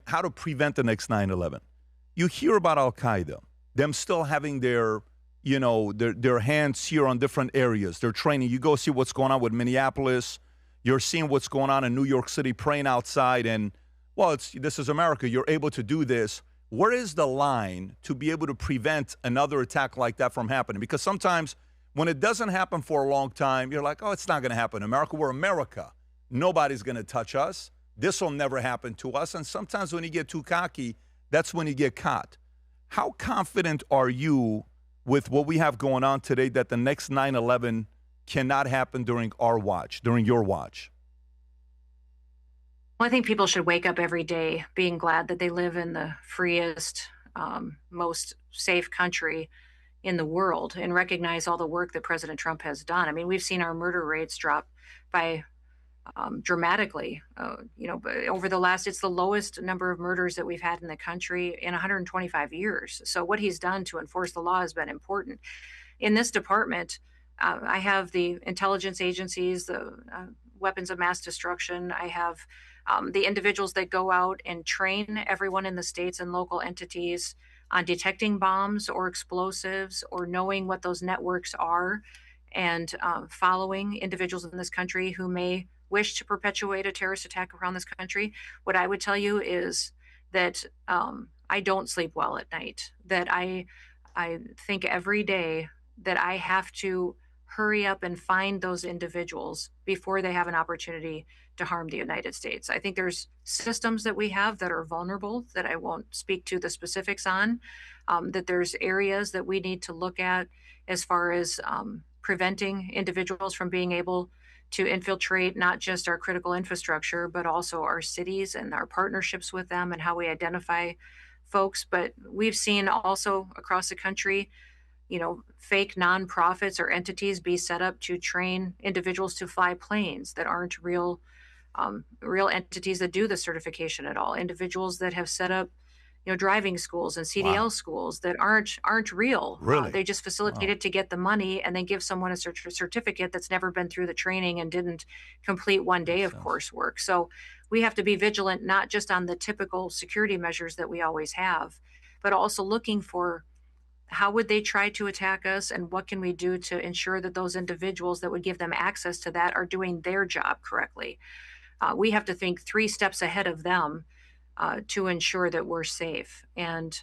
how to prevent the next 9/11. You hear about Al-Qaeda, them still having their hands here on different areas. They're training. You go see what's going on with Minneapolis. You're seeing what's going on in New York City, praying outside. And, well, this is America. You're able to do this. Where is the line to be able to prevent another attack like that from happening? Because sometimes when it doesn't happen for a long time, you're like, oh, it's not going to happen in America. We're America. Nobody's going to touch us. This will never happen to us. And sometimes when you get too cocky, that's when you get caught. How confident are you with what we have going on today that the next 9/11 cannot happen during your watch? Well, I think people should wake up every day being glad that they live in the freest, most safe country in the world and recognize all the work that President Trump has done. I mean, we've seen our murder rates drop by dramatically. Over the it's the lowest number of murders that we've had in the country in 125 years. So what he's done to enforce the law has been important. In this department, I have the intelligence agencies, the weapons of mass destruction. I have the individuals that go out and train everyone in the states and local entities on detecting bombs or explosives or knowing what those networks are and following individuals in this country who may wish to perpetuate a terrorist attack around this country. What I would tell you is that I don't sleep well at night, that I think every day that I have to hurry up and find those individuals before they have an opportunity to harm the United States. I think there's systems that we have that are vulnerable that I won't speak to the specifics on, that there's areas that we need to look at as far as preventing individuals from being able to infiltrate not just our critical infrastructure, but also our cities and our partnerships with them and how we identify folks. But we've seen also across the country, fake nonprofits or entities be set up to train individuals to fly planes that aren't real entities that do the certification at all. Individuals that have set up, driving schools and CDL schools that aren't real. Really? They just facilitate it to get the money and then give someone a certificate that's never been through the training and didn't complete one day of coursework. So we have to be vigilant, not just on the typical security measures that we always have, but also looking for how would they try to attack us and what can we do to ensure that those individuals that would give them access to that are doing their job correctly. We have to think 3 steps ahead of them to ensure that we're safe. And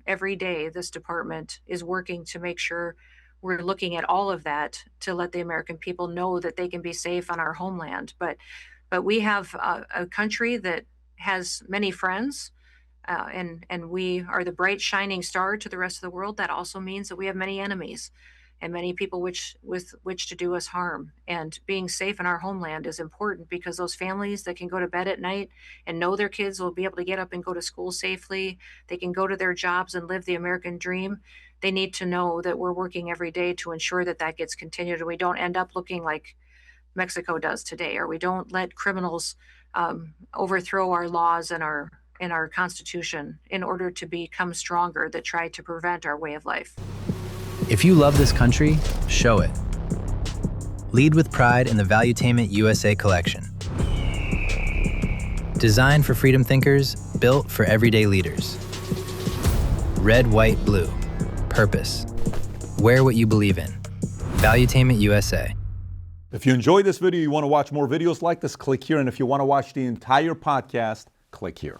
every day, this department is working to make sure we're looking at all of that to let the American people know that they can be safe on our homeland. But we have a country that has many friends, and we are the bright shining star to the rest of the world. That also means that we have many enemies and many people with which to do us harm. And being safe in our homeland is important because those families that can go to bed at night and know their kids will be able to get up and go to school safely, they can go to their jobs and live the American dream. They need to know that we're working every day to ensure that that gets continued and we don't end up looking like Mexico does today, or we don't let criminals overthrow our laws and our Constitution in order to become stronger that try to prevent our way of life. If you love this country, show it. Lead with pride in the Valuetainment USA collection. Designed for freedom thinkers, built for everyday leaders. Red, white, blue. Purpose. Wear what you believe in. Valuetainment USA. If you enjoyed this video, you want to watch more videos like this, click here. And if you want to watch the entire podcast, click here.